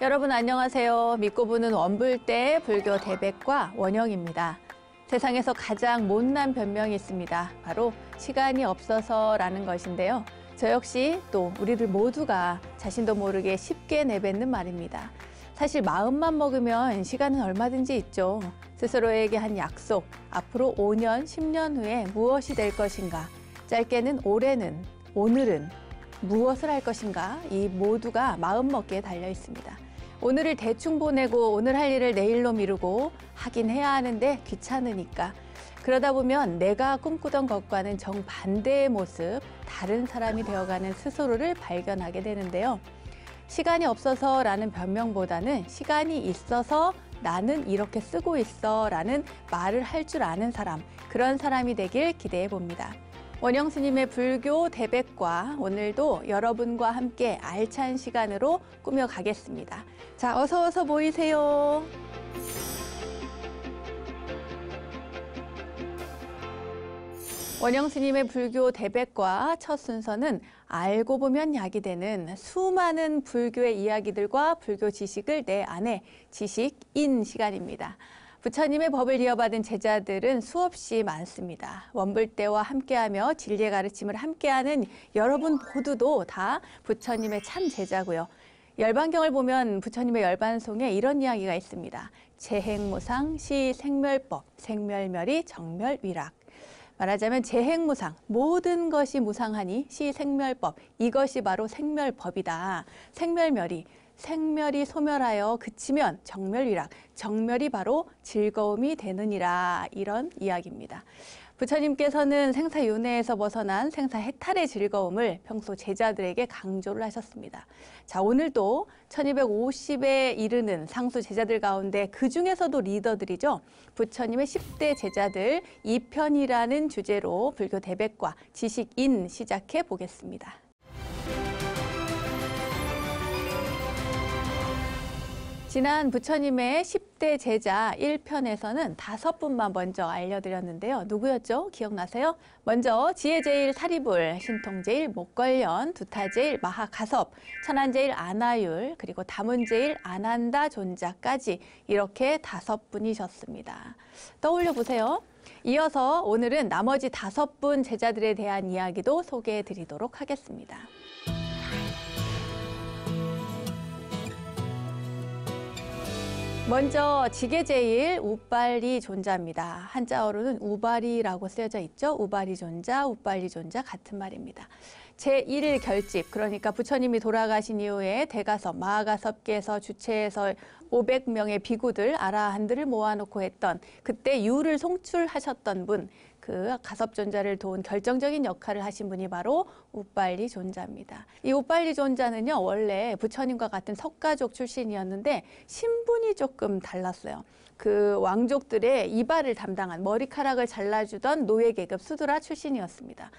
여러분 안녕하세요. 믿고 보는 원불대 불교 대백과 원영입니다. 세상에서 가장 못난 변명이 있습니다. 바로 시간이 없어서라는 것인데요. 저 역시 또 우리들 모두가 자신도 모르게 쉽게 내뱉는 말입니다. 사실 마음만 먹으면 시간은 얼마든지 있죠. 스스로에게 한 약속, 앞으로 5년, 10년 후에 무엇이 될 것인가, 짧게는 올해는, 오늘은 무엇을 할 것인가, 이 모두가 마음먹기에 달려 있습니다. 오늘을 대충 보내고 오늘 할 일을 내일로 미루고 하긴 해야 하는데 귀찮으니까, 그러다 보면 내가 꿈꾸던 것과는 정반대의 모습, 다른 사람이 되어가는 스스로를 발견하게 되는데요. 시간이 없어서라는 변명보다는 시간이 있어서 나는 이렇게 쓰고 있어 라는 말을 할 줄 아는 사람, 그런 사람이 되길 기대해 봅니다. 원영 스님의 불교 대백과 오늘도 여러분과 함께 알찬 시간으로 꾸며가겠습니다. 자, 어서 모이세요. 원영 스님의 불교 대백과 첫 순서는 알고 보면 약이 되는 수많은 불교의 이야기들과 불교 지식을 내 안에 지식인 시간입니다. 부처님의 법을 이어받은 제자들은 수없이 많습니다. 원불대와 함께하며 진리의 가르침을 함께하는 여러분 모두도 다 부처님의 참 제자고요. 열반경을 보면 부처님의 열반송에 이런 이야기가 있습니다. 재행무상, 시생멸법, 생멸멸이 정멸위락. 말하자면 재행무상, 모든 것이 무상하니 시생멸법, 이것이 바로 생멸법이다. 생멸멸이, 생멸이 소멸하여 그치면 정멸위락, 정멸이 바로 즐거움이 되느니라, 이런 이야기입니다. 부처님께서는 생사윤회에서 벗어난 생사해탈의 즐거움을 평소 제자들에게 강조를 하셨습니다. 자, 오늘도 1250에 이르는 상수 제자들 가운데 그 중에서도 리더들이죠. 부처님의 10대 제자들 2편이라는 주제로 불교 대백과 지식인 시작해 보겠습니다. 지난 부처님의 10대 제자 1편에서는 5분만 먼저 알려드렸는데요. 누구였죠? 기억나세요? 먼저 지혜제일 사리불, 신통제일 목걸련, 두타제일 마하가섭, 천안제일 아나율, 그리고 다문제일 아난다 존자까지 이렇게 5분이셨습니다. 떠올려 보세요. 이어서 오늘은 나머지 5분 제자들에 대한 이야기도 소개해 드리도록 하겠습니다. 먼저 지계제일 우빨리 존자입니다. 한자어로는 우발이라고 쓰여져 있죠. 우발이 존자, 우빨리 존자 같은 말입니다. 제1 결집, 그러니까 부처님이 돌아가신 이후에 대가섭, 마하가섭께서 주체해서 500명의 비구들, 아라한들을 모아놓고 했던, 그때 유를 송출하셨던 분, 그 가섭존자를 도운 결정적인 역할을 하신 분이 바로 우빨리 존자입니다. 이 우빨리 존자는요, 원래 부처님과 같은 석가족 출신이었는데 신분이 조금 달랐어요. 그 왕족들의 이발을 담당한, 머리카락을 잘라주던 노예계급 수드라 출신이었습니다.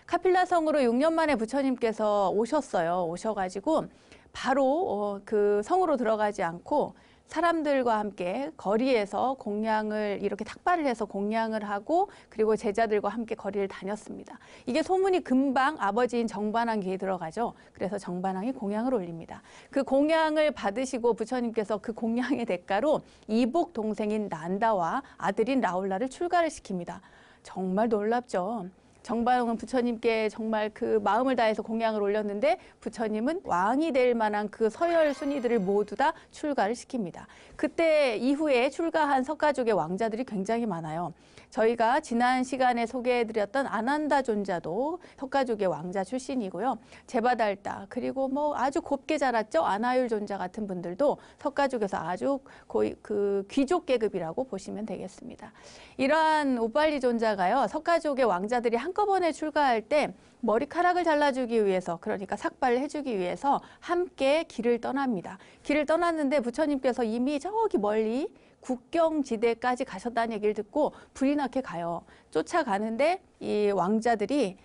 카필라성으로 6년 만에 부처님께서 오셨어요. 오셔가지고 바로 그 성으로 들어가지 않고 사람들과 함께 거리에서 공양을 이렇게 탁발을 해서 공양을 하고, 그리고 제자들과 함께 거리를 다녔습니다. 이게 소문이 금방 아버지인 정반왕 귀에 들어가죠. 그래서 정반왕이 공양을 올립니다. 그 공양을 받으시고 부처님께서 그 공양의 대가로 이복 동생인 난다와 아들인 라울라를 출가를 시킵니다. 정말 놀랍죠. 정반왕은 부처님께 정말 그 마음을 다해서 공양을 올렸는데 부처님은 왕이 될 만한 그 서열 순위들을 모두 다 출가를 시킵니다. 그때 이후에 출가한 석가족의 왕자들이 굉장히 많아요. 저희가 지난 시간에 소개해드렸던 아난다 존자도 석가족의 왕자 출신이고요. 제바달다, 그리고 뭐 아주 곱게 자랐죠. 아나율 존자 같은 분들도 석가족에서 아주 거의 그 귀족 계급이라고 보시면 되겠습니다. 이러한 우빨리 존자가요, 석가족의 왕자들이 한꺼번에 출가할 때 머리카락을 잘라주기 위해서, 그러니까 삭발을 해주기 위해서 함께 길을 떠납니다. 길을 떠났는데 부처님께서 이미 저기 멀리 국경지대까지 가셨다는 얘기를 듣고 불이 나게 가요. 쫓아가는데 이 왕자들이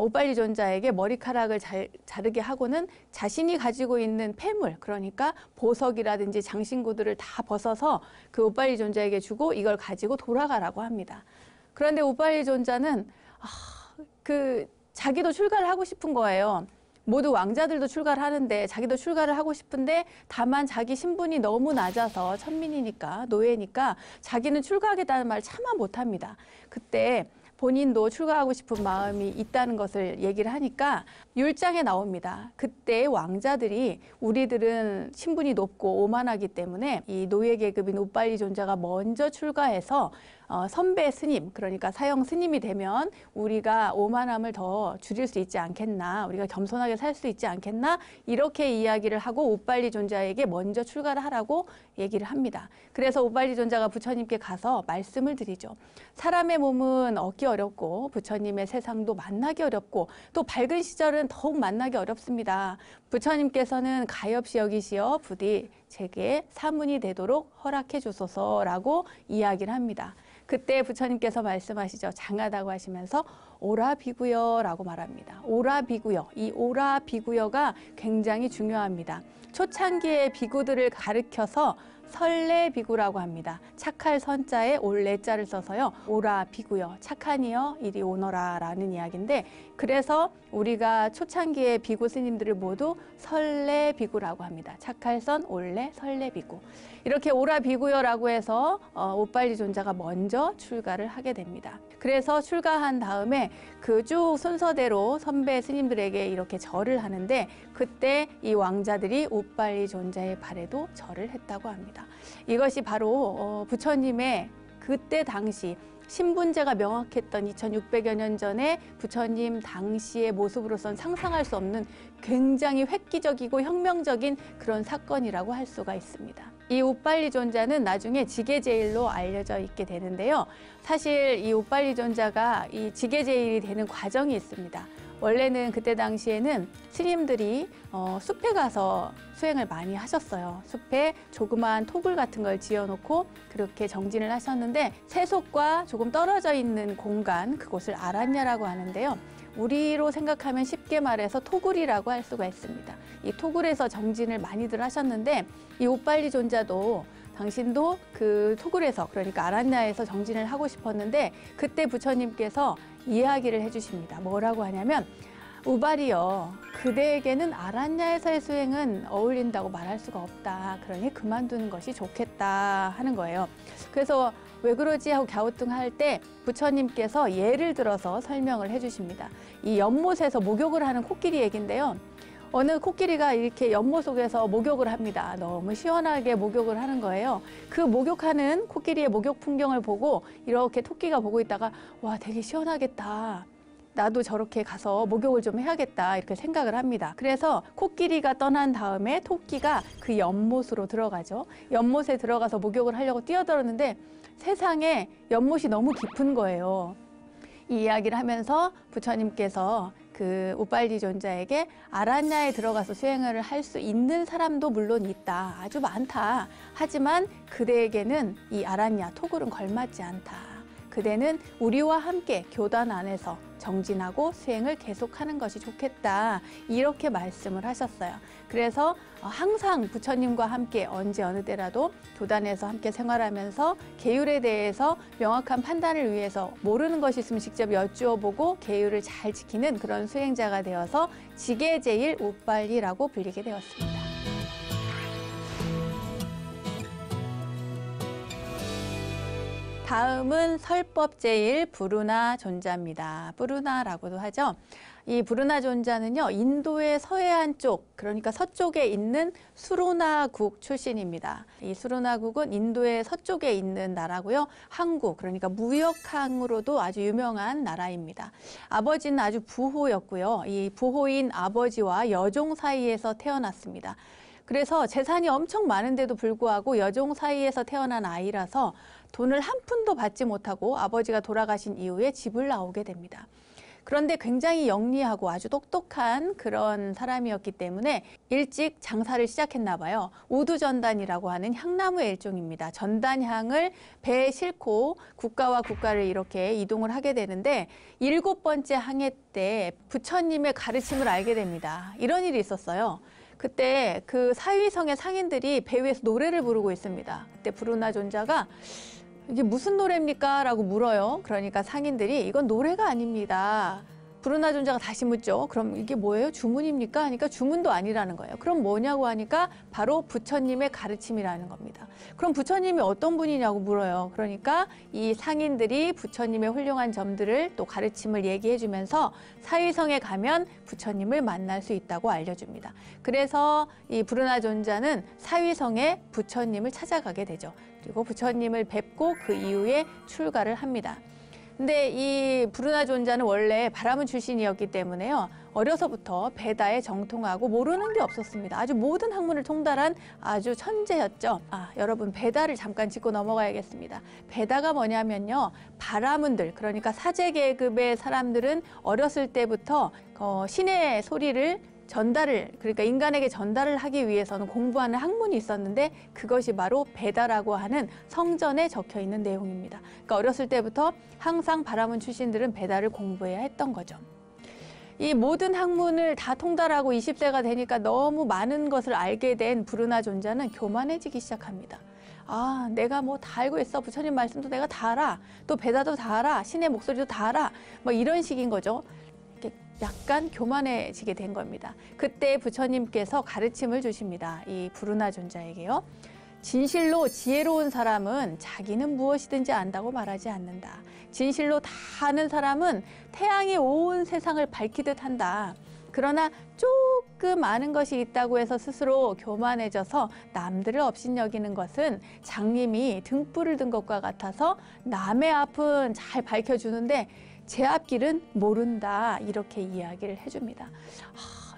우빨리 존자에게 머리카락을 자르게 하고는 자신이 가지고 있는 폐물, 그러니까 보석이라든지 장신구들을 다 벗어서 그 우빨리 존자에게 주고 이걸 가지고 돌아가라고 합니다. 그런데 우빨리 존자는 자기도 출가를 하고 싶은 거예요. 모두 왕자들도 출가를 하는데 자기도 출가를 하고 싶은데 다만 자기 신분이 너무 낮아서 천민이니까 노예니까 자기는 출가하겠다는 말을 차마 못합니다. 그때 본인도 출가하고 싶은 마음이 있다는 것을 얘기를 하니까 율장에 나옵니다. 그때 왕자들이 우리들은 신분이 높고 오만하기 때문에 이 노예 계급인 우빨리 존자가 먼저 출가해서 선배 스님, 그러니까 사형 스님이 되면 우리가 오만함을 더 줄일 수 있지 않겠나, 우리가 겸손하게 살 수 있지 않겠나, 이렇게 이야기를 하고 우빨리 존자에게 먼저 출가를 하라고 얘기를 합니다. 그래서 우빨리 존자가 부처님께 가서 말씀을 드리죠. 사람의 몸은 얻기 어렵고 부처님의 세상도 만나기 어렵고 또 밝은 시절은 더욱 만나기 어렵습니다. 부처님께서는 가엾이 여기시어 부디 제게 사문이 되도록 허락해 주소서라고 이야기를 합니다. 그때 부처님께서 말씀하시죠. 장하다고 하시면서 오라 비구여라고 말합니다. 오라 비구여, 이 오라 비구여가 굉장히 중요합니다. 초창기의 비구들을 가르쳐서 설레 비구라고 합니다. 착할 선자에 올레자를 써서요. 오라 비구여, 착하니여 이리 오너라 라는 이야기인데, 그래서 우리가 초창기의 비구 스님들을 모두 설레 비구라고 합니다. 착할 선, 올레, 설레 비구. 이렇게 오라 비구여라고 해서 우빨리 존자가 먼저 출가를 하게 됩니다. 그래서 출가한 다음에 그 쭉 순서대로 선배 스님들에게 이렇게 절을 하는데, 그때 이 왕자들이 우빨리 존자의 발에도 절을 했다고 합니다. 이것이 바로 부처님의 그때 당시 신분제가 명확했던 2600여 년 전에 부처님 당시의 모습으로선 상상할 수 없는 굉장히 획기적이고 혁명적인 그런 사건이라고 할 수가 있습니다. 이 우빨리 존자는 나중에 지게제일로 알려져 있게 되는데요. 사실 이 우빨리 존자가 이 지게제일이 되는 과정이 있습니다. 원래는 그때 당시에는 스님들이 숲에 가서 수행을 많이 하셨어요. 숲에 조그마한 토굴 같은 걸 지어놓고 그렇게 정진을 하셨는데, 세속과 조금 떨어져 있는 공간, 그곳을 아란야라고 하는데요. 우리로 생각하면 쉽게 말해서 토굴이라고 할 수가 있습니다. 이 토굴에서 정진을 많이들 하셨는데, 이 우빨리 존자도 당신도 그 토굴에서, 그러니까 아란야에서 정진을 하고 싶었는데, 그때 부처님께서 이야기를 해주십니다. 뭐라고 하냐면, 우발이여, 그대에게는 아란야에서의 수행은 어울린다고 말할 수가 없다. 그러니 그만두는 것이 좋겠다 하는 거예요. 그래서 왜 그러지 하고 갸우뚱할 때 부처님께서 예를 들어서 설명을 해주십니다. 이 연못에서 목욕을 하는 코끼리 얘기인데요. 어느 코끼리가 이렇게 연못 속에서 목욕을 합니다. 너무 시원하게 목욕을 하는 거예요. 그 목욕하는 코끼리의 목욕 풍경을 보고 이렇게 토끼가 보고 있다가, 와, 되게 시원하겠다. 나도 저렇게 가서 목욕을 좀 해야겠다, 이렇게 생각을 합니다. 그래서 코끼리가 떠난 다음에 토끼가 그 연못으로 들어가죠. 연못에 들어가서 목욕을 하려고 뛰어들었는데 세상에 연못이 너무 깊은 거예요. 이 이야기를 하면서 부처님께서 그 우빨리 존자에게 아란야에 들어가서 수행을 할 수 있는 사람도 물론 있다. 아주 많다. 하지만 그대에게는 이 아란야, 토굴은 걸맞지 않다. 그대는 우리와 함께 교단 안에서 정진하고 수행을 계속하는 것이 좋겠다. 이렇게 말씀을 하셨어요. 그래서 항상 부처님과 함께 언제 어느 때라도 교단에서 함께 생활하면서 계율에 대해서 명확한 판단을 위해서 모르는 것이 있으면 직접 여쭈어보고 계율을 잘 지키는 그런 수행자가 되어서 지게제일 우빨리라고 불리게 되었습니다. 다음은 설법제일 부르나 존자입니다. 부르나라고도 하죠. 이 부르나 존자는요, 인도의 서해안 쪽, 그러니까 서쪽에 있는 수르나국 출신입니다. 이 수르나국은 인도의 서쪽에 있는 나라고요. 항구, 그러니까 무역항으로도 아주 유명한 나라입니다. 아버지는 아주 부호였고요. 이 부호인 아버지와 여종 사이에서 태어났습니다. 그래서 재산이 엄청 많은데도 불구하고 여종 사이에서 태어난 아이라서 돈을 한 푼도 받지 못하고 아버지가 돌아가신 이후에 집을 나오게 됩니다. 그런데 굉장히 영리하고 아주 똑똑한 그런 사람이었기 때문에 일찍 장사를 시작했나 봐요. 우두전단이라고 하는 향나무의 일종입니다. 전단향을 배에 싣고 국가와 국가를 이렇게 이동을 하게 되는데 7번째 항해 때 부처님의 가르침을 알게 됩니다. 이런 일이 있었어요. 그때 그 사위성의 상인들이 배 위에서 노래를 부르고 있습니다. 그때 부르나 존자가 이게 무슨 노래입니까? 라고 물어요. 그러니까 상인들이 이건 노래가 아닙니다. 브루나 존자가 다시 묻죠. 그럼 이게 뭐예요? 주문입니까? 하니까 주문도 아니라는 거예요. 그럼 뭐냐고 하니까 바로 부처님의 가르침이라는 겁니다. 그럼 부처님이 어떤 분이냐고 물어요. 그러니까 이 상인들이 부처님의 훌륭한 점들을 또 가르침을 얘기해 주면서 사위성에 가면 부처님을 만날 수 있다고 알려줍니다. 그래서 이 브루나 존자는 사위성에 부처님을 찾아가게 되죠. 그리고 부처님을 뵙고 그 이후에 출가를 합니다. 근데 이 브루나 존자는 원래 바라문 출신이었기 때문에요. 어려서부터 베다에 정통하고 모르는 게 없었습니다. 아주 모든 학문을 통달한 아주 천재였죠. 여러분 베다를 잠깐 짚고 넘어가야겠습니다. 베다가 뭐냐면요. 바라문들, 그러니까 사제 계급의 사람들은 어렸을 때부터 신의 소리를 그러니까 인간에게 전달을 하기 위해서는 공부하는 학문이 있었는데 그것이 바로 베다라고 하는 성전에 적혀 있는 내용입니다. 그러니까 어렸을 때부터 항상 바라문 출신들은 베다를 공부해야 했던 거죠. 이 모든 학문을 다 통달하고 20세가 되니까 너무 많은 것을 알게 된 브루나 존자는 교만해지기 시작합니다. 내가 뭐 다 알고 있어. 부처님 말씀도 내가 다 알아. 또 베다도 다 알아. 신의 목소리도 다 알아. 뭐 이런 식인 거죠. 약간 교만해지게 된 겁니다. 그때 부처님께서 가르침을 주십니다. 이 브루나 존자에게요. 진실로 지혜로운 사람은 자기는 무엇이든지 안다고 말하지 않는다. 진실로 다 아는 사람은 태양이 온 세상을 밝히듯 한다. 그러나 조금 아는 것이 있다고 해서 스스로 교만해져서 남들을 업신여기는 것은 장님이 등불을 든 것과 같아서 남의 앞은 잘 밝혀주는데 제 앞길은 모른다, 이렇게 이야기를 해줍니다.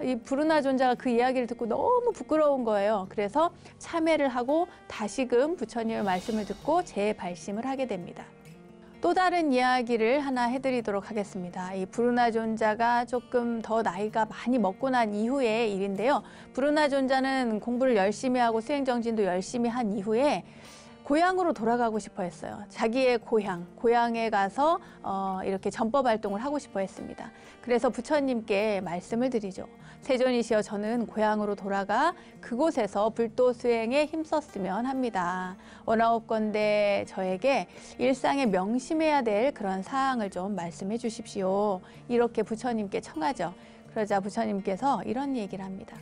이 브루나 존자가 그 이야기를 듣고 너무 부끄러운 거예요. 그래서 참회를 하고 다시금 부처님의 말씀을 듣고 재발심을 하게 됩니다. 또 다른 이야기를 하나 해드리도록 하겠습니다. 이 브루나 존자가 조금 더 나이가 많이 먹고 난 이후의 일인데요. 브루나 존자는 공부를 열심히 하고 수행정진도 열심히 한 이후에 고향으로 돌아가고 싶어 했어요. 자기의 고향에 가서 이렇게 전법 활동을 하고 싶어 했습니다. 그래서 부처님께 말씀을 드리죠. 세존이시여, 저는 고향으로 돌아가 그곳에서 불도 수행에 힘썼으면 합니다. 원하옵건대 저에게 일상에 명심해야 될 그런 사항을 좀 말씀해 주십시오. 이렇게 부처님께 청하죠. 그러자 부처님께서 이런 얘기를 합니다.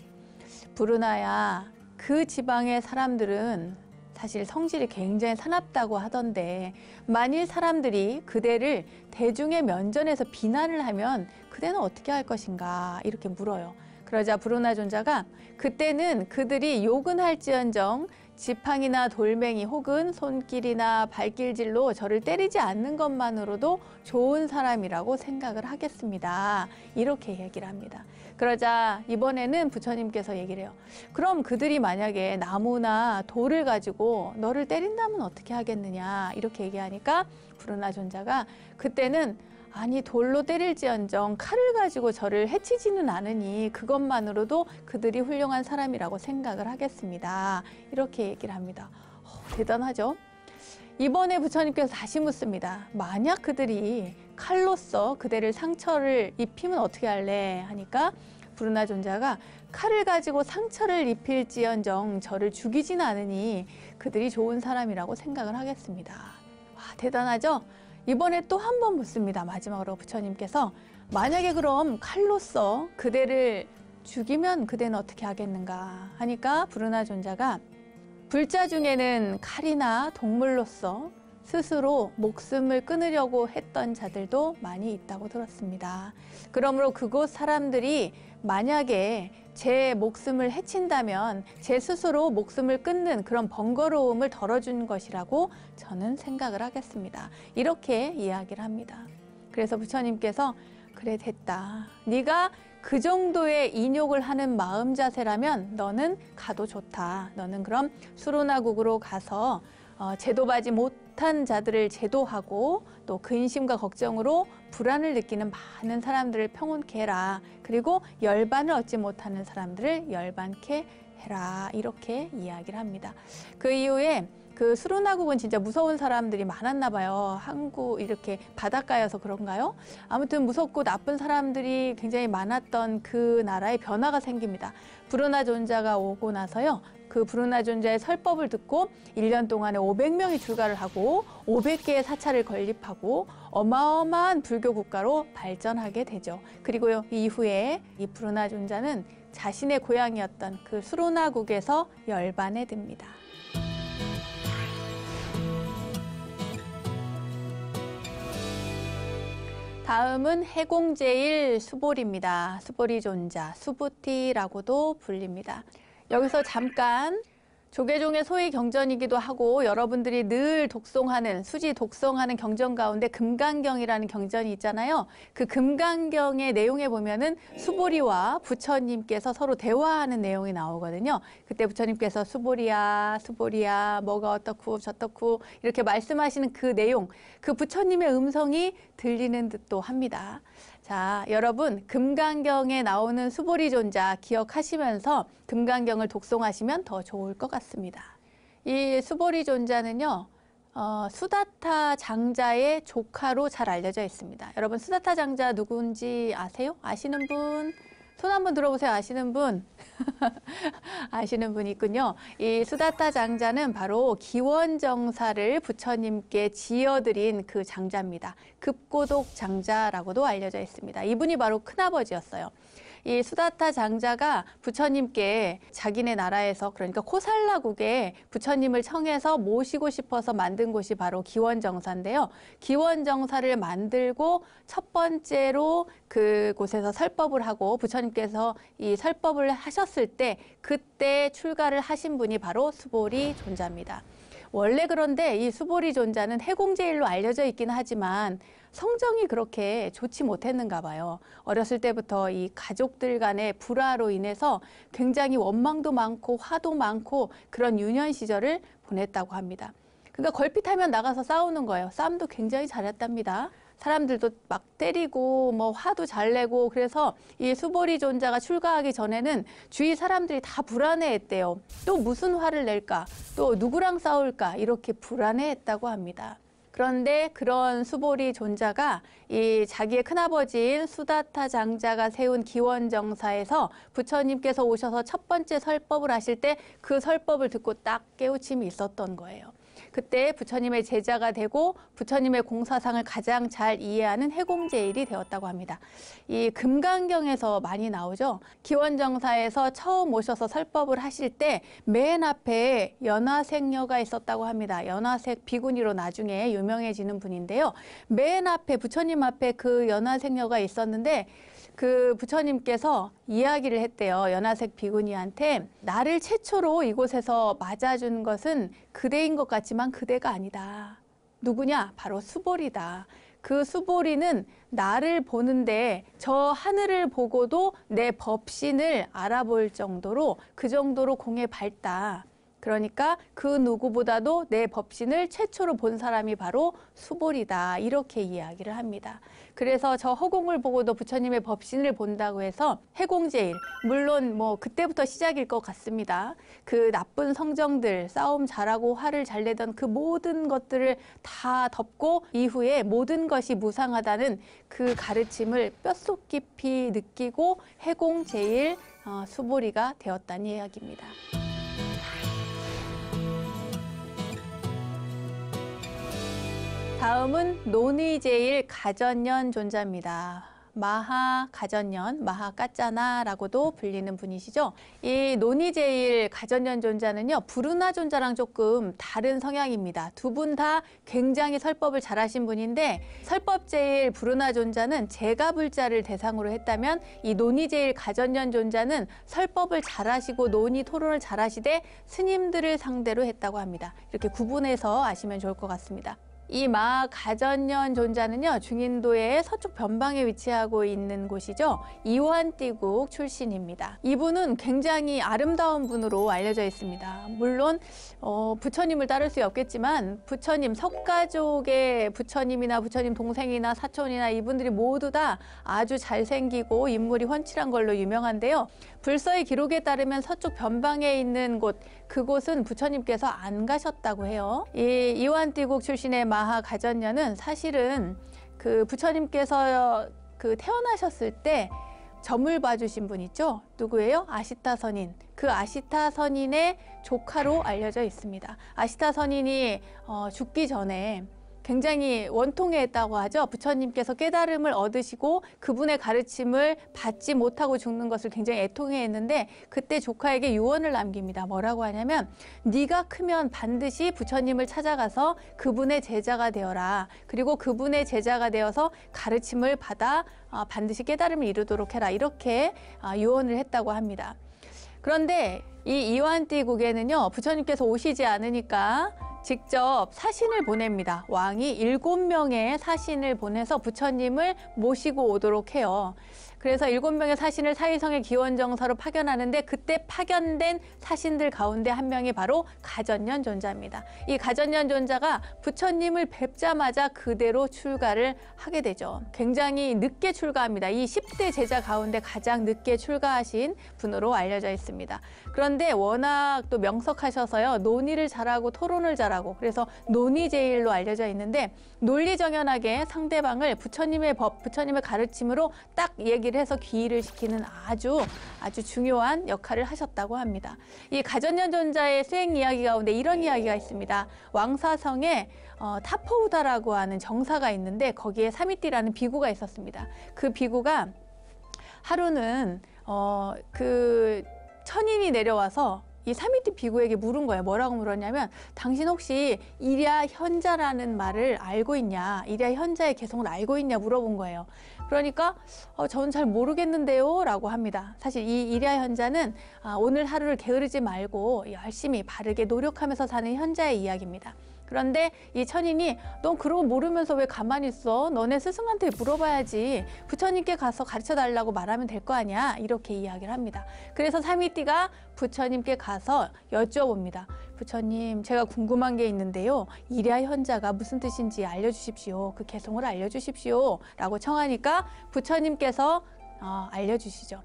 브루나야, 그 지방의 사람들은 사실 성질이 굉장히 사납다고 하던데 만일 사람들이 그대를 대중의 면전에서 비난을 하면 그대는 어떻게 할 것인가, 이렇게 물어요. 그러자 브루나 존자가 그때는 그들이 욕은 할지언정 지팡이나 돌멩이 혹은 손길이나 발길질로 저를 때리지 않는 것만으로도 좋은 사람이라고 생각을 하겠습니다. 이렇게 얘기를 합니다. 그러자 이번에는 부처님께서 얘기를 해요. 그럼 그들이 만약에 나무나 돌을 가지고 너를 때린다면 어떻게 하겠느냐, 이렇게 얘기하니까 브루나 존자가 그때는 아니, 돌로 때릴지언정 칼을 가지고 저를 해치지는 않으니 그것만으로도 그들이 훌륭한 사람이라고 생각을 하겠습니다. 이렇게 얘기를 합니다. 대단하죠? 이번에 부처님께서 다시 묻습니다. 만약 그들이 칼로써 그대를 상처를 입히면 어떻게 할래? 하니까 브루나 존자가 칼을 가지고 상처를 입힐지언정 저를 죽이진 않으니 그들이 좋은 사람이라고 생각을 하겠습니다. 대단하죠? 이번에 또 한 번 묻습니다. 마지막으로 부처님께서 만약에 그럼 칼로써 그대를 죽이면 그대는 어떻게 하겠는가 하니까 브루나 존자가 불자 중에는 칼이나 동물로서 스스로 목숨을 끊으려고 했던 자들도 많이 있다고 들었습니다. 그러므로 그곳 사람들이 만약에 제 목숨을 해친다면 제 스스로 목숨을 끊는 그런 번거로움을 덜어준 것이라고 저는 생각을 하겠습니다. 이렇게 이야기를 합니다. 그래서 부처님께서 그래, 됐다. 네가 그 정도의 인욕을 하는 마음 자세라면 너는 가도 좋다. 너는 그럼 수로나국으로 가서 제도하지 못한 자들을 제도하고 또 근심과 걱정으로 불안을 느끼는 많은 사람들을 평온케 해라. 그리고 열반을 얻지 못하는 사람들을 열반케 해라. 이렇게 이야기를 합니다. 그 이후에 그 수로나국은 진짜 무서운 사람들이 많았나 봐요. 항구 이렇게 바닷가여서 그런가요? 아무튼 무섭고 나쁜 사람들이 굉장히 많았던 그 나라에 변화가 생깁니다. 브루나 존자가 오고 나서요. 그 브루나 존자의 설법을 듣고 1년 동안에 500명이 출가를 하고 500개의 사찰을 건립하고 어마어마한 불교 국가로 발전하게 되죠. 그리고요, 이후에 이 브루나 존자는 자신의 고향이었던 그 수로나국에서 열반에 듭니다. 다음은 해공제일 수보리입니다. 수보리 존자, 수부티라고도 불립니다. 여기서 잠깐 조계종의 소위 경전이기도 하고 여러분들이 늘 독송하는, 수지 독송하는 경전 가운데 금강경이라는 경전이 있잖아요. 그 금강경의 내용에 보면은 수보리와 부처님께서 서로 대화하는 내용이 나오거든요. 그때 부처님께서 수보리야, 수보리야, 뭐가 어떻고 저떻고 이렇게 말씀하시는 그 내용, 그 부처님의 음성이 들리는 듯도 합니다. 자, 여러분 금강경에 나오는 수보리 존자 기억하시면서 금강경을 독송하시면 더 좋을 것 같습니다. 이 수보리 존자는요, 수다타 장자의 조카로 잘 알려져 있습니다. 여러분 수다타 장자 누군지 아세요? 아시는 분? 손 한번 들어보세요. 아시는 분? 아시는 분이 있군요. 이 수다타 장자는 바로 기원정사를 부처님께 지어드린 그 장자입니다. 급고독 장자라고도 알려져 있습니다. 이분이 바로 큰아버지였어요. 이 수다타 장자가 부처님께 자기네 나라에서, 그러니까 코살라국에 부처님을 청해서 모시고 싶어서 만든 곳이 바로 기원정사인데요. 기원정사를 만들고 첫 번째로 그곳에서 설법을 하고 부처님께서 이 설법을 하셨을 때 그때 출가를 하신 분이 바로 수보리 존자입니다. 원래 그런데 이 수보리 존자는 해공제일로 알려져 있긴 하지만 성정이 그렇게 좋지 못했는가 봐요. 어렸을 때부터 이 가족들 간의 불화로 인해서 굉장히 원망도 많고 화도 많고 그런 유년 시절을 보냈다고 합니다. 그러니까 걸핏하면 나가서 싸우는 거예요. 싸움도 굉장히 잘했답니다. 사람들도 막 때리고 뭐 화도 잘 내고, 그래서 이 수보리 존자가 출가하기 전에는 주위 사람들이 다 불안해했대요. 또 무슨 화를 낼까? 또 누구랑 싸울까? 이렇게 불안해했다고 합니다. 그런데 그런 수보리 존자가 이 자기의 큰아버지인 수다타 장자가 세운 기원정사에서 부처님께서 오셔서 첫 번째 설법을 하실 때 그 설법을 듣고 딱 깨우침이 있었던 거예요. 그때 부처님의 제자가 되고 부처님의 공사상을 가장 잘 이해하는 해공제일이 되었다고 합니다. 이 금강경에서 많이 나오죠. 기원정사에서 처음 오셔서 설법을 하실 때 맨 앞에 연화색녀가 있었다고 합니다. 연화색 비구니로 나중에 유명해지는 분인데요. 맨 앞에, 부처님 앞에 그 연화색녀가 있었는데 그 부처님께서 이야기를 했대요. 연화색 비구니한테 나를 최초로 이곳에서 맞아준 것은 그대인 것 같지만 그대가 아니다. 누구냐? 바로 수보리다. 그 수보리는 나를 보는데 저 하늘을 보고도 내 법신을 알아볼 정도로, 그 정도로 공에 밝다. 그러니까 그 누구보다도 내 법신을 최초로 본 사람이 바로 수보리다. 이렇게 이야기를 합니다. 그래서 저 허공을 보고도 부처님의 법신을 본다고 해서 해공제일, 물론 뭐 그때부터 시작일 것 같습니다. 그 나쁜 성정들, 싸움 잘하고 화를 잘 내던 그 모든 것들을 다 덮고 이후에 모든 것이 무상하다는 그 가르침을 뼛속 깊이 느끼고 해공제일 수보리가 되었다는 이야기입니다. 다음은 논의제일 가전년 존자입니다. 마하가전년, 마하까짜나라고도 불리는 분이시죠. 이 논의제일 가전년 존자는요, 브루나 존자랑 조금 다른 성향입니다. 두 분 다 굉장히 설법을 잘하신 분인데, 설법제일 브루나 존자는 제가불자를 대상으로 했다면 이 논의제일 가전년 존자는 설법을 잘하시고 논의 토론을 잘하시되 스님들을 상대로 했다고 합니다. 이렇게 구분해서 아시면 좋을 것 같습니다. 이 마가전년 존자는요, 중인도의 서쪽 변방에 위치하고 있는 곳이죠. 이완띠국 출신입니다. 이분은 굉장히 아름다운 분으로 알려져 있습니다. 물론 부처님을 따를 수 없겠지만 부처님, 석가족의 부처님이나 부처님 동생이나 사촌이나 이분들이 모두 다 아주 잘생기고 인물이 훤칠한 걸로 유명한데요. 불서의 기록에 따르면 서쪽 변방에 있는 곳, 그곳은 부처님께서 안 가셨다고 해요. 이 이완띠국 출신의 마하가전년은 사실은 그 부처님께서 태어나셨을 때 점을 봐주신 분 있죠? 누구예요? 아시타 선인. 그 아시타 선인의 조카로 알려져 있습니다. 아시타 선인이 죽기 전에 굉장히 원통했다고 하죠. 부처님께서 깨달음을 얻으시고 그분의 가르침을 받지 못하고 죽는 것을 굉장히 애통해했는데 그때 조카에게 유언을 남깁니다. 뭐라고 하냐면 네가 크면 반드시 부처님을 찾아가서 그분의 제자가 되어라. 그리고 그분의 제자가 되어서 가르침을 받아 반드시 깨달음을 이루도록 해라. 이렇게 유언을 했다고 합니다. 그런데 이 이완띠국에는요. 부처님께서 오시지 않으니까 직접 사신을 보냅니다. 왕이 7명의 사신을 보내서 부처님을 모시고 오도록 해요. 그래서 7명의 사신을 사위성의 기원정사로 파견하는데 그때 파견된 사신들 가운데 한 명이 바로 가전년 존자입니다. 이 가전년 존자가 부처님을 뵙자마자 그대로 출가를 하게 되죠. 굉장히 늦게 출가합니다. 이 10대 제자 가운데 가장 늦게 출가하신 분으로 알려져 있습니다. 그런데 워낙 또 명석하셔서요. 논의를 잘하고 토론을 잘하고 그래서 논의제일로 알려져 있는데 논리정연하게 상대방을 부처님의 법, 부처님의 가르침으로 딱 얘기를 해서 귀의를 시키는 아주 중요한 역할을 하셨다고 합니다. 이 가전년 존자의 수행 이야기 가운데 이런 이야기가 있습니다. 왕사성에 타포우다라고 하는 정사가 있는데 거기에 사미띠라는 비구가 있었습니다. 그 비구가 하루는 그 천인이 내려와서 이 사미띠 비구에게 물은 거예요. 뭐라고 물었냐면 당신 혹시 일야현자라는 말을 알고 있냐? 일야현자의 개성을 알고 있냐? 물어본 거예요. 그러니까 저는 잘 모르겠는데요 라고 합니다. 사실 이 일야현자는 오늘 하루를 게으르지 말고 열심히 바르게 노력하면서 사는 현자의 이야기입니다. 그런데 이 천인이 넌 그러고 모르면서 왜 가만히 있어? 너네 스승한테 물어봐야지. 부처님께 가서 가르쳐달라고 말하면 될 거 아니야? 이렇게 이야기를 합니다. 그래서 사미띠가 부처님께 가서 여쭤봅니다. 부처님, 제가 궁금한 게 있는데요. 일야현자가 무슨 뜻인지 알려주십시오. 그 개성을 알려주십시오. 라고 청하니까 부처님께서 알려주시죠.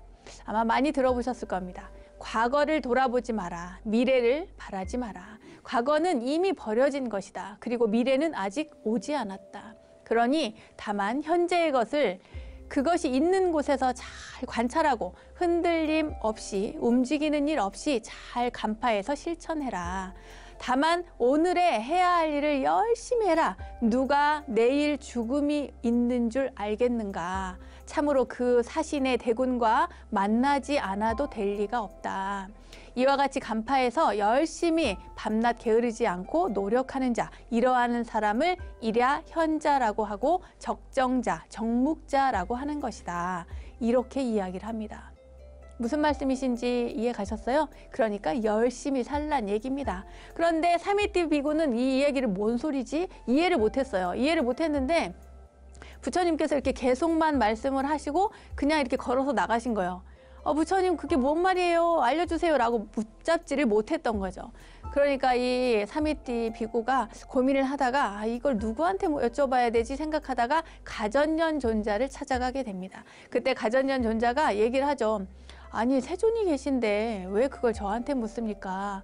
아마 많이 들어보셨을 겁니다. 과거를 돌아보지 마라. 미래를 바라지 마라. 과거는 이미 버려진 것이다. 그리고 미래는 아직 오지 않았다. 그러니 다만 현재의 것을 그것이 있는 곳에서 잘 관찰하고 흔들림 없이 움직이는 일 없이 잘 간파해서 실천해라. 다만 오늘에 해야 할 일을 열심히 해라. 누가 내일 죽음이 있는 줄 알겠는가. 참으로 그 사신의 대군과 만나지 않아도 될 리가 없다. 이와 같이 간파해서 열심히 밤낮 게으르지 않고 노력하는 자, 이러한 사람을 일야현자라고 하고 적정자, 정묵자라고 하는 것이다. 이렇게 이야기를 합니다. 무슨 말씀이신지 이해 가셨어요? 그러니까 열심히 살란 얘기입니다. 그런데 사미띠 비구는 이 얘기를 뭔 소리지? 이해를 못했어요. 이해를 못했는데 부처님께서 이렇게 계속만 말씀을 하시고 그냥 이렇게 걸어서 나가신 거예요. 부처님 그게 뭔 말이에요? 알려주세요 라고 붙잡지를 못했던 거죠. 그러니까 이 사미띠 비구가 고민을 하다가 이걸 누구한테 여쭤봐야 되지 생각하다가 가전년 존자를 찾아가게 됩니다. 그때 가전년 존자가 얘기를 하죠. 아니 세존이 계신데 왜 그걸 저한테 묻습니까?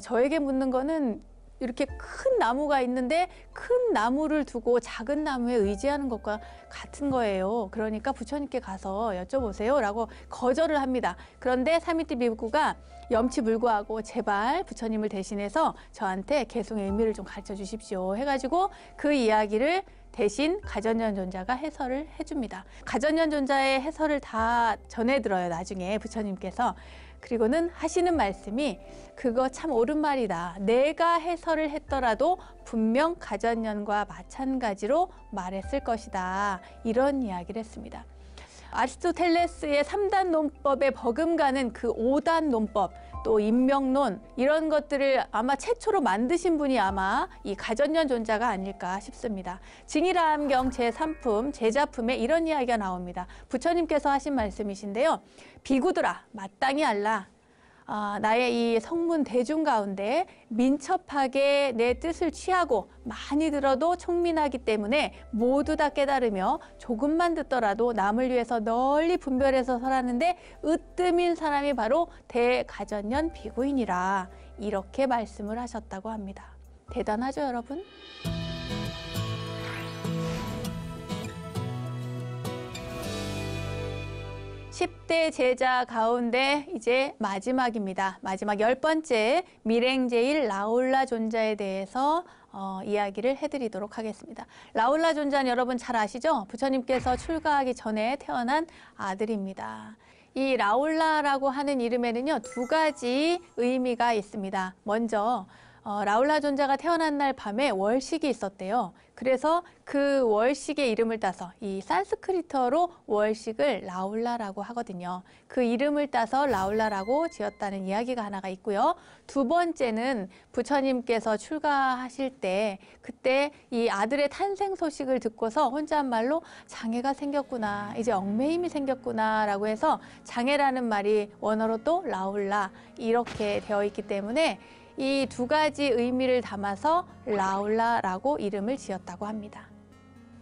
저에게 묻는 거는 이렇게 큰 나무가 있는데 큰 나무를 두고 작은 나무에 의지하는 것과 같은 거예요. 그러니까 부처님께 가서 여쭤보세요 라고 거절을 합니다. 그런데 사미띠 비구가 염치불구하고 제발 부처님을 대신해서 저한테 개성의 의미를 좀 가르쳐 주십시오 해가지고 그 이야기를 대신 가전년 존자가 해설을 해줍니다. 가전년 존자의 해설을 다 전해들어요. 나중에 부처님께서. 그리고는 하시는 말씀이 그거 참 옳은 말이다. 내가 해설을 했더라도 분명 가전년과 마찬가지로 말했을 것이다. 이런 이야기를 했습니다. 아리스토텔레스의 3단 논법에 버금가는 그 5단 논법, 또 인명론 이런 것들을 아마 최초로 만드신 분이 아마 이 가전년 존자가 아닐까 싶습니다. 증일암경 제3품 제자품에 이런 이야기가 나옵니다. 부처님께서 하신 말씀이신데요. 비구들아 마땅히 알라. 나의 이 성문 대중 가운데 민첩하게 내 뜻을 취하고 많이 들어도 총민하기 때문에 모두 다 깨달으며 조금만 듣더라도 남을 위해서 널리 분별해서 설하는데 으뜸인 사람이 바로 대가전년 비구인이라 이렇게 말씀을 하셨다고 합니다. 대단하죠, 여러분? 10대 제자 가운데 이제 마지막입니다. 마지막 10번째 밀행제일 라울라 존자에 대해서 이야기를 해드리도록 하겠습니다. 라울라 존자는 여러분 잘 아시죠? 부처님께서 출가하기 전에 태어난 아들입니다. 이 라울라라고 하는 이름에는요, 두 가지 의미가 있습니다. 먼저 라울라 존자가 태어난 날 밤에 월식이 있었대요. 그래서 그 월식의 이름을 따서 이 산스크리트어로 월식을 라울라라고 하거든요. 그 이름을 따서 라울라라고 지었다는 이야기가 하나가 있고요. 두 번째는 부처님께서 출가하실 때 그때 이 아들의 탄생 소식을 듣고서 혼잣말로 장애가 생겼구나, 이제 얽매임이 생겼구나 라고 해서 장애라는 말이 원어로 또 라울라 이렇게 되어 있기 때문에 이 두 가지 의미를 담아서 라울라라고 이름을 지었다고 합니다.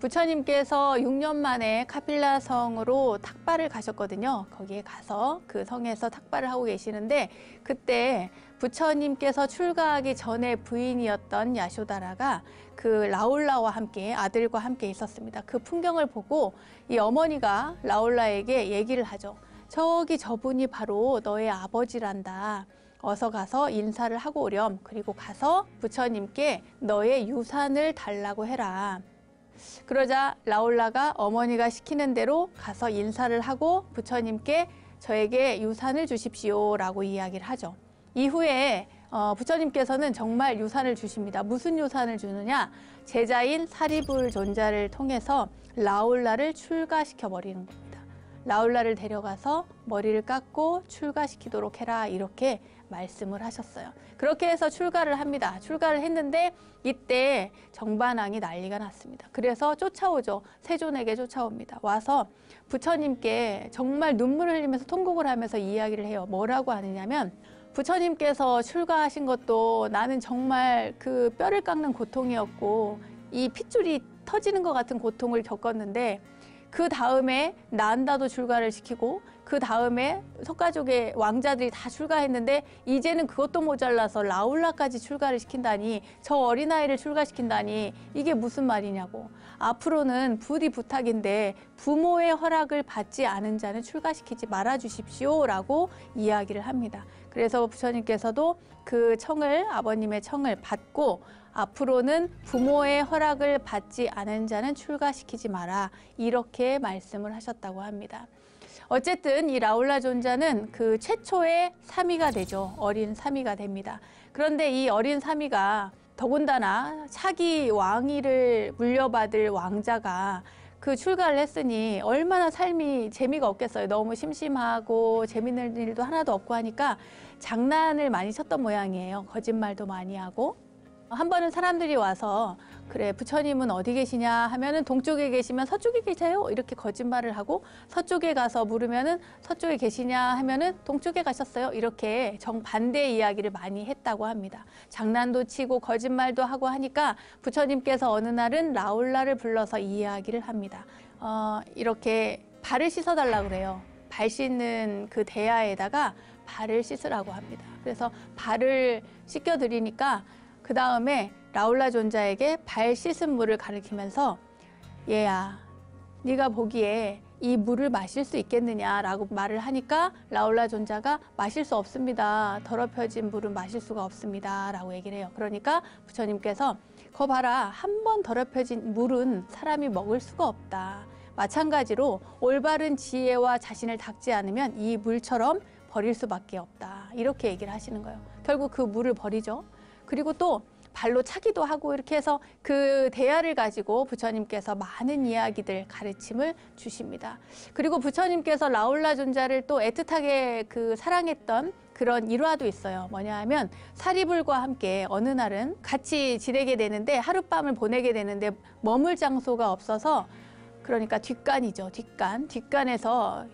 부처님께서 6년 만에 카필라 성으로 탁발을 가셨거든요. 거기에 가서 그 성에서 탁발을 하고 계시는데 그때 부처님께서 출가하기 전에 부인이었던 야쇼다라가 그 라울라와 함께 아들과 함께 있었습니다. 그 풍경을 보고 이 어머니가 라울라에게 얘기를 하죠. 저기 저분이 바로 너의 아버지란다. 어서 가서 인사를 하고 오렴. 그리고 가서 부처님께 너의 유산을 달라고 해라. 그러자 라울라가 어머니가 시키는 대로 가서 인사를 하고 부처님께 저에게 유산을 주십시오 라고 이야기를 하죠. 이후에 부처님께서는 정말 유산을 주십니다. 무슨 유산을 주느냐? 제자인 사리불 존자를 통해서 라울라를 출가시켜 버리는 겁니다. 라울라를 데려가서 머리를 깎고 출가시키도록 해라 이렇게 말씀을 하셨어요. 그렇게 해서 출가를 합니다. 출가를 했는데 이때 정반왕이 난리가 났습니다. 그래서 쫓아오죠. 세존에게 쫓아옵니다. 와서 부처님께 정말 눈물을 흘리면서 통곡을 하면서 이야기를 해요. 뭐라고 하느냐면 부처님께서 출가하신 것도 나는 정말 그 뼈를 깎는 고통이었고 이 핏줄이 터지는 것 같은 고통을 겪었는데 그 다음에 난다도 출가를 시키고 그 다음에 석가족의 왕자들이 다 출가했는데 이제는 그것도 모자라서 라울라까지 출가를 시킨다니, 저 어린아이를 출가시킨다니 이게 무슨 말이냐고. 앞으로는 부디 부탁인데 부모의 허락을 받지 않은 자는 출가시키지 말아 주십시오 라고 이야기를 합니다. 그래서 부처님께서도 그 청을, 아버님의 청을 받고 앞으로는 부모의 허락을 받지 않은 자는 출가시키지 마라 이렇게 말씀을 하셨다고 합니다. 어쨌든 이 라울라 존자는 그 최초의 사미가 되죠. 어린 사미가 됩니다. 그런데 이 어린 사미가 더군다나 차기 왕위를 물려받을 왕자가 그 출가를 했으니 얼마나 삶이 재미가 없겠어요. 너무 심심하고 재밌는 일도 하나도 없고 하니까 장난을 많이 쳤던 모양이에요. 거짓말도 많이 하고. 한 번은 사람들이 와서 그래 부처님은 어디 계시냐 하면은 동쪽에 계시면 서쪽에 계세요 이렇게 거짓말을 하고, 서쪽에 가서 물으면은 서쪽에 계시냐 하면은 동쪽에 가셨어요 이렇게 정반대 이야기를 많이 했다고 합니다. 장난도 치고 거짓말도 하고 하니까 부처님께서 어느 날은 라울라를 불러서 이 이야기를 합니다. 이렇게 발을 씻어달라고 그래요. 발 씻는 그 대야에다가 발을 씻으라고 합니다. 그래서 발을 씻겨드리니까 그 다음에 라울라 존자에게 발 씻은 물을 가리키면서 얘야, 네가 보기에 이 물을 마실 수 있겠느냐라고 말을 하니까 라울라 존자가 마실 수 없습니다. 더럽혀진 물은 마실 수가 없습니다. 라고 얘기를 해요. 그러니까 부처님께서 거 봐라, 한 번 더럽혀진 물은 사람이 먹을 수가 없다. 마찬가지로 올바른 지혜와 자신을 닦지 않으면 이 물처럼 버릴 수밖에 없다. 이렇게 얘기를 하시는 거예요. 결국 그 물을 버리죠. 그리고 또 발로 차기도 하고 이렇게 해서 그 대야를 가지고 부처님께서 많은 이야기들, 가르침을 주십니다. 그리고 부처님께서 라울라 존자를 또 애틋하게 그 사랑했던 그런 일화도 있어요. 뭐냐 하면 사리불과 함께 어느 날은 같이 지내게 되는데 하룻밤을 보내게 되는데 머물 장소가 없어서, 그러니까 뒷간이죠. 뒷간에서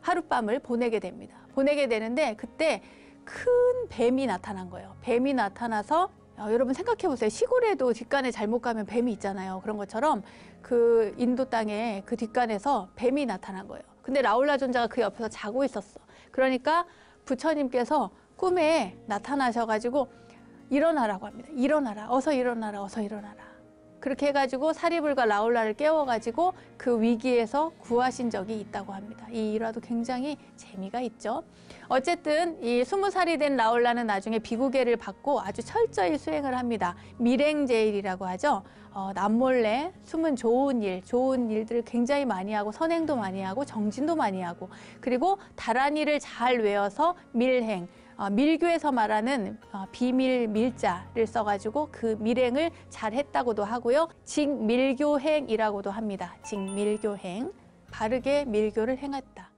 하룻밤을 보내게 됩니다. 보내게 되는데 그때 큰 뱀이 나타난 거예요. 뱀이 나타나서 여러분 생각해 보세요. 시골에도 뒷간에 잘못 가면 뱀이 있잖아요. 그런 것처럼 그 인도 땅에 그 뒷간에서 뱀이 나타난 거예요. 근데 라울라 존자가 그 옆에서 자고 있었어. 그러니까 부처님께서 꿈에 나타나셔가지고 일어나라고 합니다. 일어나라, 어서 일어나라, 어서 일어나라. 그렇게 해가지고 사리불과 라울라를 깨워가지고 그 위기에서 구하신 적이 있다고 합니다. 이 일화도 굉장히 재미가 있죠. 어쨌든 이 20살이 된 라울라는 나중에 비구계를 받고 아주 철저히 수행을 합니다. 밀행제일이라고 하죠. 남몰래 숨은 좋은 일들을 굉장히 많이 하고 선행도 많이 하고 정진도 많이 하고 그리고 다란이를 잘 외워서 밀행, 밀교에서 말하는 비밀 밀자를 써가지고 그 밀행을 잘 했다고도 하고요. 직밀교행이라고도 합니다. 직밀교행, 바르게 밀교를 행했다.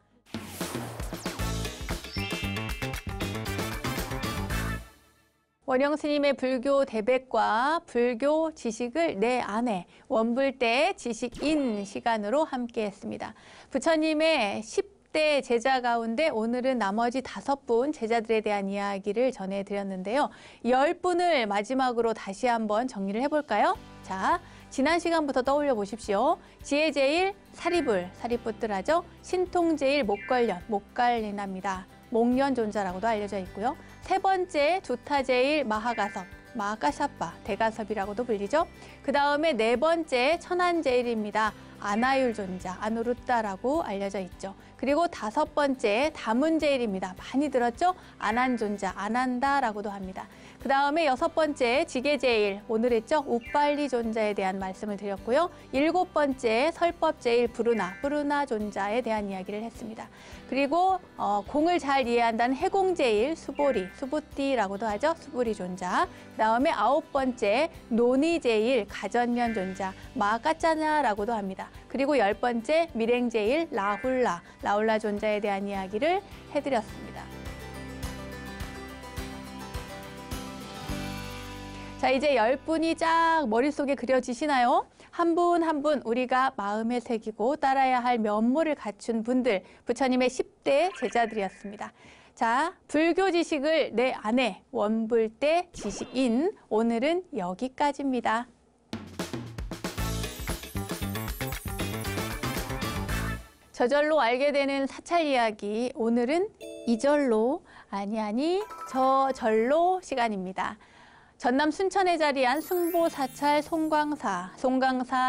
원영 스님의 불교 대백과 불교 지식을 내 안에 원불대 지식인 시간으로 함께 했습니다. 부처님의 10대 제자 가운데 오늘은 나머지 5분 제자들에 대한 이야기를 전해드렸는데요. 10분을 마지막으로 다시 한번 정리를 해볼까요? 자, 지난 시간부터 떠올려 보십시오. 지혜제일 사리불, 사리뿌뜨라죠. 신통제일 목갈린합니다. 목련존자라고도 알려져 있고요. 세 번째 두타제일 마하가섭, 마하가샤빠, 대가섭이라고도 불리죠. 그 다음에 네 번째 천안제일입니다. 아나율존자, 아누루따라고 알려져 있죠. 그리고 5번째 다문제일입니다. 많이 들었죠? 아난존자, 아난다라고도 합니다. 그 다음에 6번째 지게제일, 오늘 했죠? 우빨리존자에 대한 말씀을 드렸고요. 7번째 설법제일 부르나존자에 대한 이야기를 했습니다. 그리고 공을 잘 이해한다는 해공제일 수보리, 수부띠라고도 하죠. 수부리존자. 그 다음에 9번째 논의제일 가전면존자, 마까짜냐라고도 합니다. 그리고 10번째 밀행제일 라훌라존자에 대한 이야기를 해드렸습니다. 자, 이제 10분이 쫙 머릿속에 그려지시나요? 한 분 한 분 우리가 마음에 새기고 따라야 할 면모를 갖춘 분들, 부처님의 10대 제자들이었습니다. 자, 불교 지식을 내 안에 원불대 지식인, 오늘은 여기까지입니다. 저절로 알게 되는 사찰 이야기, 오늘은 이절로, 저절로 시간입니다. 전남 순천에 자리한 승보사찰 송광사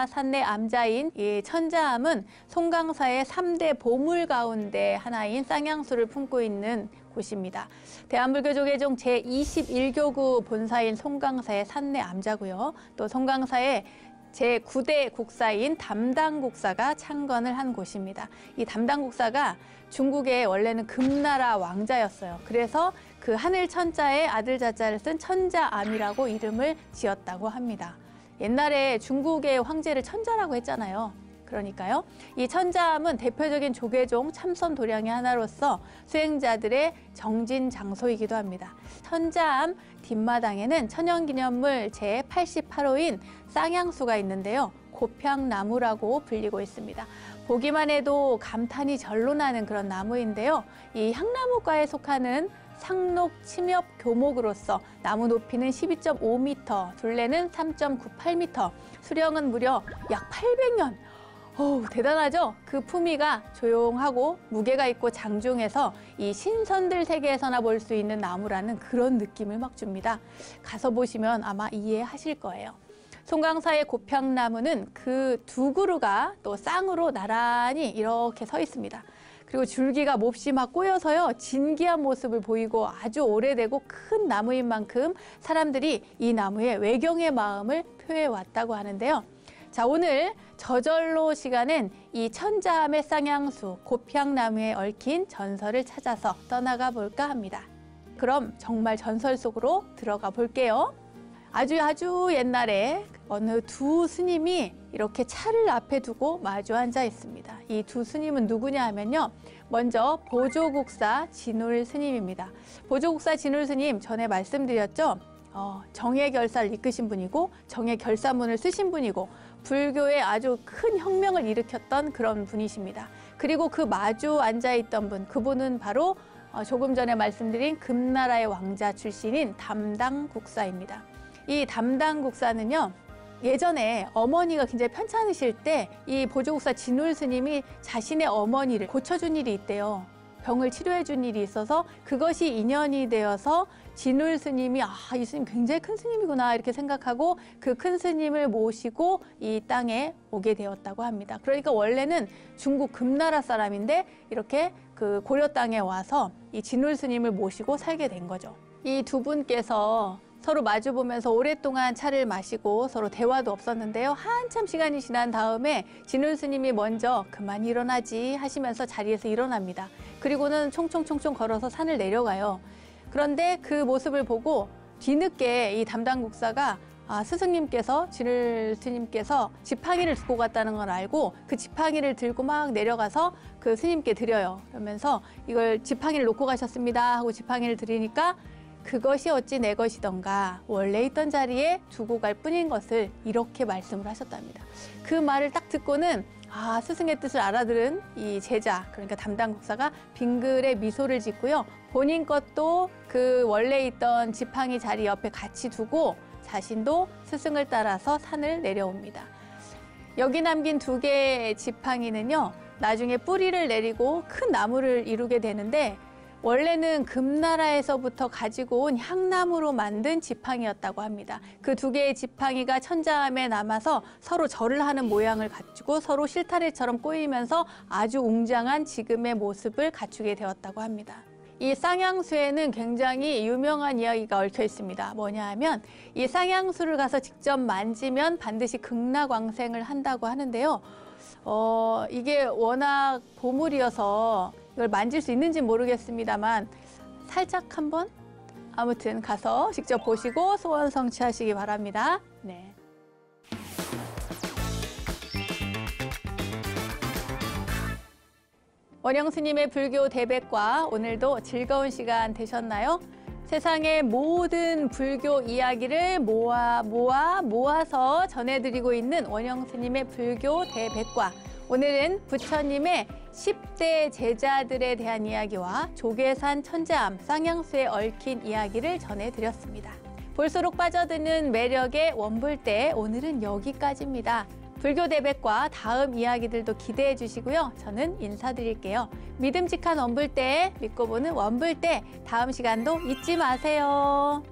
산내 암자인 이 천자암은 송광사의 3대 보물 가운데 하나인 쌍향수를 품고 있는 곳입니다. 대한불교조계종 제21교구 본사인 송광사의 산내 암자고요. 또 송광사의 제9대 국사인 담당국사가 창건을 한 곳입니다. 이 담당국사가 중국의 원래는 금나라 왕자였어요. 그래서 그 하늘 천자에 아들 자자를 쓴 천자암이라고 이름을 지었다고 합니다. 옛날에 중국의 황제를 천자라고 했잖아요. 그러니까요. 이 천자암은 대표적인 조계종 참선 도량의 하나로서 수행자들의 정진 장소이기도 합니다. 천자암 뒷마당에는 천연기념물 제88호인 쌍향수가 있는데요. 고평나무라고 불리고 있습니다. 보기만 해도 감탄이 절로 나는 그런 나무인데요. 이 향나무과에 속하는 상록 침엽 교목으로서 나무 높이는 12.5m, 둘레는 3.98m, 수령은 무려 약 800년. 대단하죠? 그 품위가 조용하고 무게가 있고 장중해서 이 신선들 세계에서나 볼 수 있는 나무라는 그런 느낌을 막 줍니다. 가서 보시면 아마 이해하실 거예요. 송광사의 고평나무는 그 두 그루가 또 쌍으로 나란히 이렇게 서 있습니다. 그리고 줄기가 몹시 막 꼬여서요, 진기한 모습을 보이고 아주 오래되고 큰 나무인 만큼 사람들이 이 나무의 외경의 마음을 표해 왔다고 하는데요. 자, 오늘 저절로 시간은 이 천자암의 쌍향수, 고평나무에 얽힌 전설을 찾아서 떠나가 볼까 합니다. 그럼 정말 전설 속으로 들어가 볼게요. 아주 옛날에 어느 두 스님이 이렇게 차를 앞에 두고 마주 앉아 있습니다. 이 두 스님은 누구냐 하면요. 먼저 보조국사 진울 스님입니다. 보조국사 진울 스님 전에 말씀드렸죠. 정예결사를 이끄신 분이고 정예결사문을 쓰신 분이고 불교에 아주 큰 혁명을 일으켰던 그런 분이십니다. 그리고 그 마주 앉아있던 분, 그분은 바로 조금 전에 말씀드린 금나라의 왕자 출신인 담당국사입니다. 이 담당국사는요, 예전에 어머니가 굉장히 편찮으실 때 이 보조국사 진울 스님이 자신의 어머니를 고쳐준 일이 있대요. 병을 치료해 준 일이 있어서 그것이 인연이 되어서 진울 스님이 이 스님 굉장히 큰 스님이구나 이렇게 생각하고 그 큰 스님을 모시고 이 땅에 오게 되었다고 합니다. 그러니까 원래는 중국 금나라 사람인데 이렇게 그 고려 땅에 와서 이 진울 스님을 모시고 살게 된 거죠. 이 두 분께서 서로 마주보면서 오랫동안 차를 마시고 서로 대화도 없었는데요. 한참 시간이 지난 다음에 진울 스님이 먼저 그만 일어나지 하시면서 자리에서 일어납니다. 그리고는 총총총총 걸어서 산을 내려가요. 그런데 그 모습을 보고 뒤늦게 이 담당 국사가 스승님께서, 진울 스님께서 지팡이를 두고 갔다는 걸 알고 그 지팡이를 들고 막 내려가서 그 스님께 드려요. 그러면서 이걸 지팡이를 놓고 가셨습니다 하고 지팡이를 드리니까 그것이 어찌 내 것이던가 원래 있던 자리에 두고 갈 뿐인 것을 이렇게 말씀을 하셨답니다. 그 말을 딱 듣고는 스승의 뜻을 알아들은 이 제자, 그러니까 담당 국사가 빙글에 미소를 짓고요. 본인 것도 그 원래 있던 지팡이 자리 옆에 같이 두고 자신도 스승을 따라서 산을 내려옵니다. 여기 남긴 두 개의 지팡이는요, 나중에 뿌리를 내리고 큰 나무를 이루게 되는데 원래는 금나라에서부터 가지고 온 향나무로 만든 지팡이였다고 합니다. 그 두 개의 지팡이가 천자함에 남아서 서로 절을 하는 모양을 갖추고 서로 실타래처럼 꼬이면서 아주 웅장한 지금의 모습을 갖추게 되었다고 합니다. 이 쌍향수에는 굉장히 유명한 이야기가 얽혀 있습니다. 뭐냐 하면 이 쌍향수를 가서 직접 만지면 반드시 극락왕생을 한다고 하는데요. 이게 워낙 보물이어서 이걸 만질 수 있는지 모르겠습니다만 살짝 한번 아무튼 가서 직접 보시고 소원 성취하시기 바랍니다. 네. 원영 스님의 불교 대백과 오늘도 즐거운 시간 되셨나요? 세상의 모든 불교 이야기를 모아서 전해드리고 있는 원영 스님의 불교 대백과. 오늘은 부처님의 10대 제자들에 대한 이야기와 조계산 천자암 쌍향수에 얽힌 이야기를 전해드렸습니다. 볼수록 빠져드는 매력의 원불대, 오늘은 여기까지입니다. 불교 대백과 다음 이야기들도 기대해 주시고요. 저는 인사드릴게요. 믿음직한 원불대, 믿고 보는 원불대, 다음 시간도 잊지 마세요.